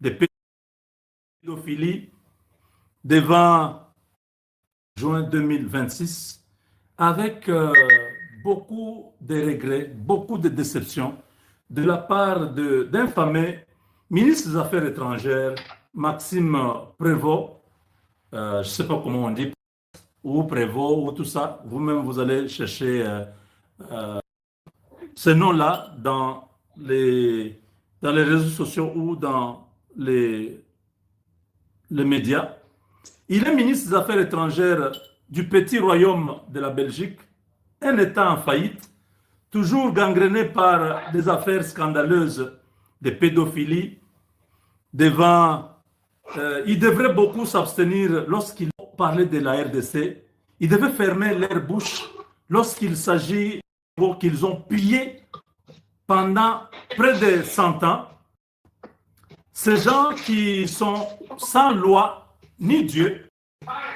de pédophilie devant juin 2026 avec beaucoup de regrets, beaucoup de déceptions de la part d'un fameux ministre des Affaires étrangères, Maxime Prévost, je ne sais pas comment on dit, ou Prévost, ou tout ça. Vous-même, vous allez chercher ce nom-là dans les réseaux sociaux ou dans les médias. Il est ministre des Affaires étrangères du petit royaume de la Belgique, un État en faillite, toujours gangréné par des affaires scandaleuses de pédophilie. Il devrait beaucoup s'abstenir lorsqu'il parlait de la RDC. Il devait fermer leur bouche lorsqu'il s'agit qu'ils ont pillé pendant près de 100 ans. Ces gens qui sont sans loi ni Dieu,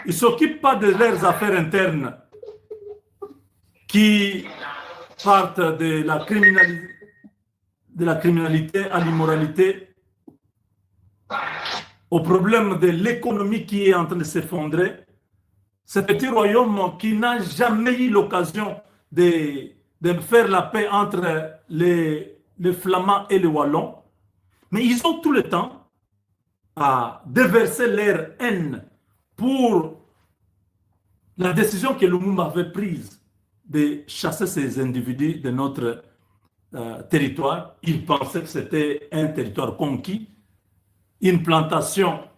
ils ne s'occupent pas de leurs affaires internes qui partent de la criminalité à l'immoralité, au problème de l'économie qui est en train de s'effondrer. Ce petit royaume qui n'a jamais eu l'occasion de faire la paix entre les Flamands et les Wallons, mais ils ont tout le temps à déverser leur haine pour la décision que Lumumba avait prise de chasser ces individus de notre territoire. Ils pensaient que c'était un territoire conquis, une plantation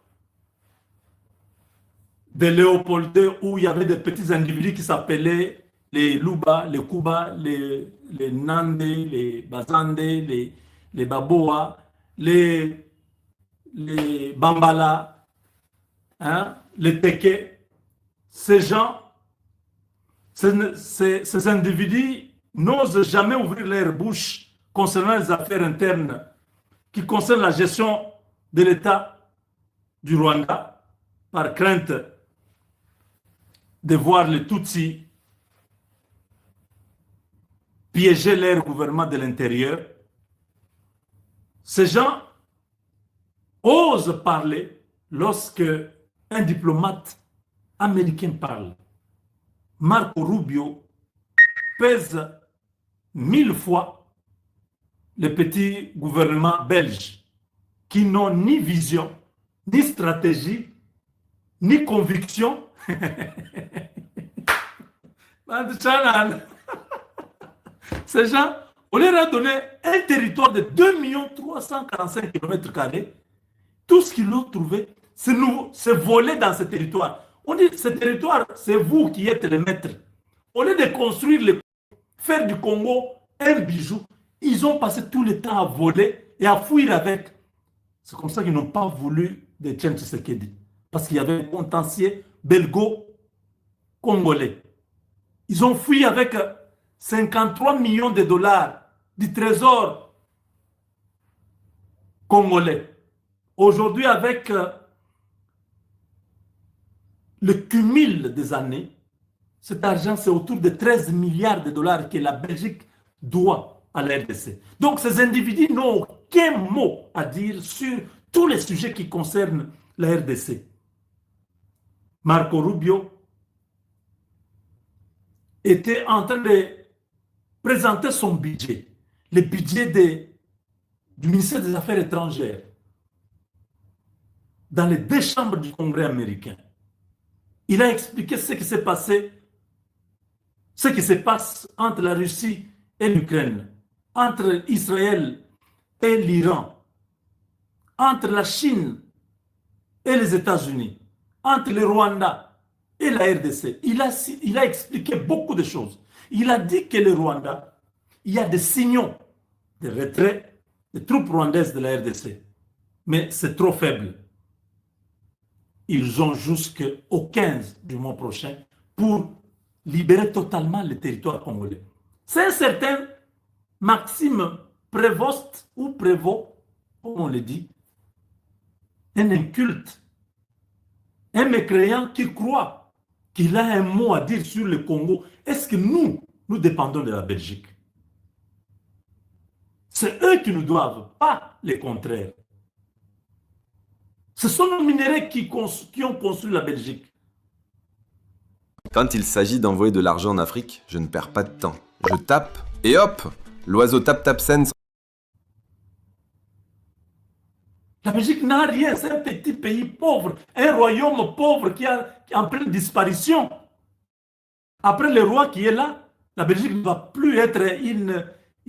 de Léopold II où il y avait des petits individus qui s'appelaient les Luba, les Kuba, les Nande, les Bazande, les Baboa, les Bambala, hein, les Teke. Ces gens, ces individus n'osent jamais ouvrir leur bouche concernant les affaires internes qui concernent la gestion de l'État du Rwanda, par crainte de voir les Tutsis piéger leur gouvernement de l'intérieur. Ces gens osent parler lorsque un diplomate américain parle. Marco Rubio pèse 1000 fois le petit gouvernement belge qui n'ont ni vision, ni stratégie, ni conviction. Ces gens, on leur a donné un territoire de 2 345 km². Tout ce qu'ils ont trouvé, c'est volé dans ce territoire. On dit, ce territoire, c'est vous qui êtes les maîtres. Au lieu de construire, faire du Congo un bijou, ils ont passé tout le temps à voler et à fuir avec. C'est comme ça qu'ils n'ont pas voulu de Etienne Tshisekedi. Parce qu'il y avait un contentieux belgo-congolais. Ils ont fui avec 53 millions de dollars du trésor congolais. Aujourd'hui, avec le cumul des années, cet argent, c'est autour de 13 milliards de dollars que la Belgique doit à la RDC. Donc, ces individus n'ont aucun mot à dire sur tous les sujets qui concernent la RDC. Marco Rubio était en train de présenter son budget, le budget du ministère des Affaires étrangères, dans les 2 chambres du Congrès américain. Il a expliqué ce qui s'est passé, ce qui se passe entre la Russie et l'Ukraine, entre Israël et l'Iran, entre la Chine et les États-Unis, entre le Rwanda et la RDC. Il a expliqué beaucoup de choses. Il a dit que le Rwanda, il y a des signaux de retrait des troupes rwandaises de la RDC. Mais c'est trop faible. Ils ont jusqu'au 15 du mois prochain pour libérer totalement le territoire congolais. C'est un certain Maxime Prévost ou Prévost, comme on le dit, un inculte, un mécréant qui croit qu'il a un mot à dire sur le Congo. Est-ce que nous dépendons de la Belgique? C'est eux qui nous doivent, pas le contraire. Ce sont nos minéraux qui ont construit la Belgique. Quand il s'agit d'envoyer de l'argent en Afrique, je ne perds pas de temps. Je tape et hop, l'oiseau tape sense. La Belgique n'a rien, c'est un petit pays pauvre, un royaume pauvre qui est en pleine disparition. Après le roi qui est là, la Belgique ne va plus être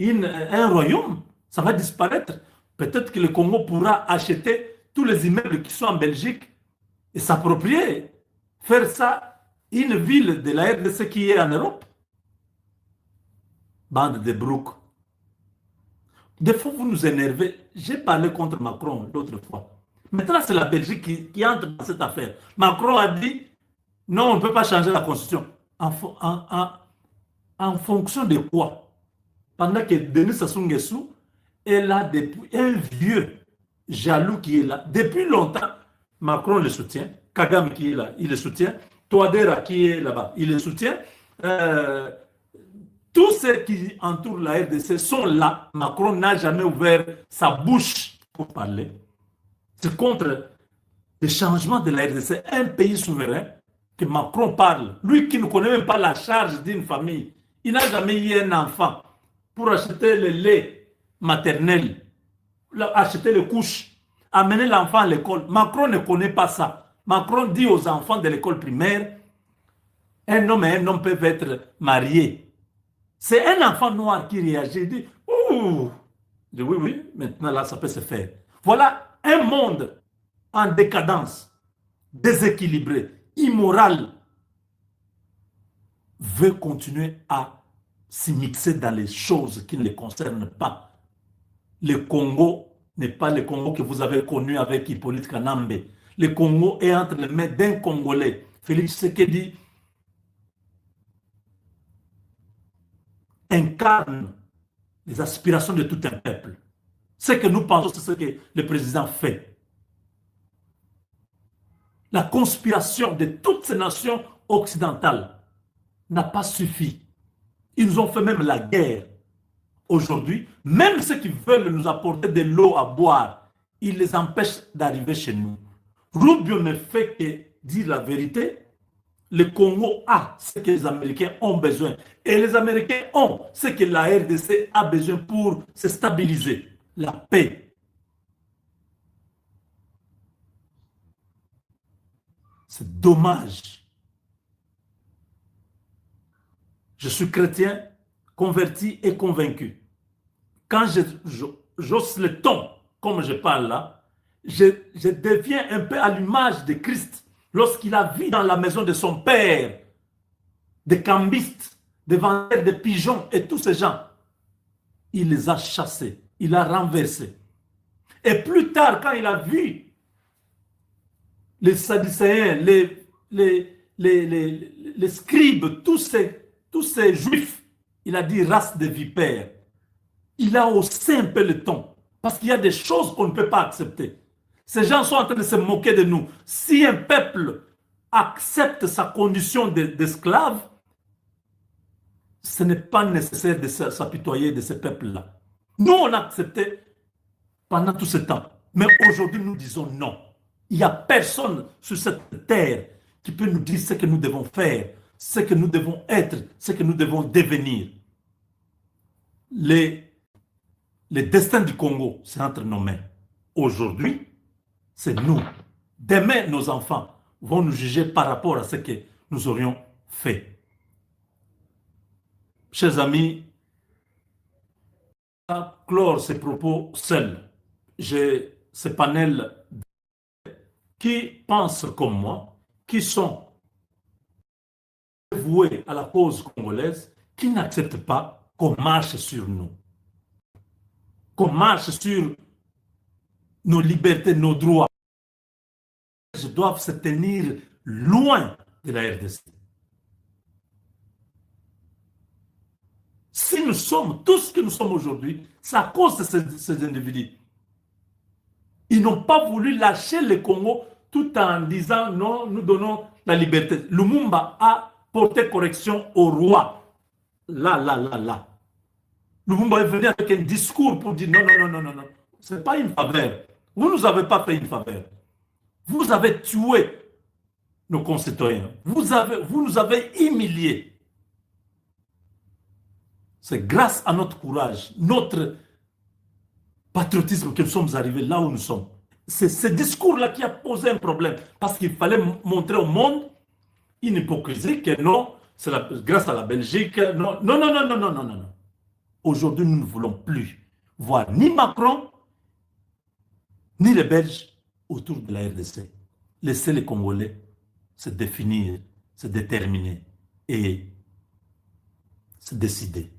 un royaume, ça va disparaître. Peut-être que le Congo pourra acheter tous les immeubles qui sont en Belgique et s'approprier, faire ça une ville de la RDC qui est en Europe. Bande de brouques. Des fois, vous nous énervez. J'ai parlé contre Macron l'autre fois. Maintenant, c'est la Belgique qui entre dans cette affaire. Macron a dit, non, on ne peut pas changer la constitution. En fonction de quoi? Pendant que Denis Sassou Nguesso est là depuis un vieux jaloux qui est là. Depuis longtemps, Macron le soutient. Kagame qui est là, il le soutient. Touadéra qui est là-bas, il le soutient. Tous ceux qui entourent la RDC sont là. Macron n'a jamais ouvert sa bouche pour parler. C'est contre le changement de la RDC, un pays souverain, que Macron parle. Lui qui ne connaît même pas la charge d'une famille. Il n'a jamais eu un enfant pour acheter le lait maternel, acheter les couches, amener l'enfant à l'école. Macron ne connaît pas ça. Macron dit aux enfants de l'école primaire, un homme et un homme peuvent être mariés. C'est un enfant noir qui réagit, il dit, ouh, je dis, oui, oui, maintenant là, ça peut se faire. Voilà un monde en décadence, déséquilibré, immoral, veut continuer à s'immiscer dans les choses qui ne les concernent pas. Le Congo n'est pas le Congo que vous avez connu avec Hippolyte Kanambe. Le Congo est entre les mains d'un Congolais. Félix Tshisekedi incarne les aspirations de tout un peuple. Ce que nous pensons, c'est ce que le président fait. La conspiration de toutes ces nations occidentales n'a pas suffi. Ils nous ont fait même la guerre. Aujourd'hui, même ceux qui veulent nous apporter de l'eau à boire, ils les empêchent d'arriver chez nous. Rubio ne fait que dire la vérité. Le Congo a ce que les Américains ont besoin. Et les Américains ont ce que la RDC a besoin pour se stabiliser. La paix. C'est dommage. Je suis chrétien, converti et convaincu. Quand j'ose le ton, comme je parle là, je deviens un peu à l'image de Christ lorsqu'il a vu dans la maison de son père des cambistes, des vendeurs de pigeons et tous ces gens. Il les a chassés, il a renversés. Et plus tard, quand il a vu les Sadducéens, les scribes, tous ces juifs, il a dit race de vipères. Il a haussé un peu le ton. Parce qu'il y a des choses qu'on ne peut pas accepter. Ces gens sont en train de se moquer de nous. Si un peuple accepte sa condition d'esclave, ce n'est pas nécessaire de s'apitoyer de ce peuple-là. Nous, on a accepté pendant tout ce temps. Mais aujourd'hui, nous disons non. Il n'y a personne sur cette terre qui peut nous dire ce que nous devons faire, ce que nous devons être, ce que nous devons devenir. Le destin du Congo, c'est entre nos mains. Aujourd'hui, c'est nous. Demain, nos enfants vont nous juger par rapport à ce que nous aurions fait. Chers amis, à clore ces propos seuls, j'ai ce panel qui pensent comme moi, qui sont voués à la cause congolaise, qui n'acceptent pas qu'on marche sur nous, qu'on marche sur nos libertés, nos droits. Ils doivent se tenir loin de la RDC. Si nous sommes tout ce que nous sommes aujourd'hui, c'est à cause de ces individus. Ils n'ont pas voulu lâcher le Congo tout en disant non, nous donnons la liberté. Lumumba a porté correction au roi. Là. Lumumba est venu avec un discours pour dire non. Ce n'est pas une faveur. Vous ne nous avez pas fait une faveur. Vous avez tué nos concitoyens. Vous nous avez humiliés. C'est grâce à notre courage, notre patriotisme que nous sommes arrivés là où nous sommes. C'est ce discours-là qui a posé un problème. Parce qu'il fallait montrer au monde une hypocrisie que non, c'est grâce à la Belgique. Non, non, non, non, non, non, non, non. Aujourd'hui, nous ne voulons plus voir ni Macron, ni les Belges autour de la RDC. Laissez les Congolais se définir, se déterminer et se décider.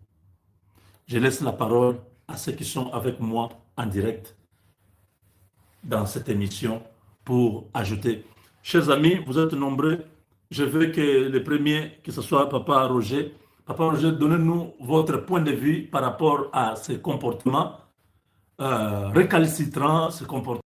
Je laisse la parole à ceux qui sont avec moi en direct dans cette émission pour ajouter. Chers amis, vous êtes nombreux. Je veux que le premier, que ce soit Papa Roger. Papa Roger, donnez-nous votre point de vue par rapport à ces comportements récalcitrants, ces comportements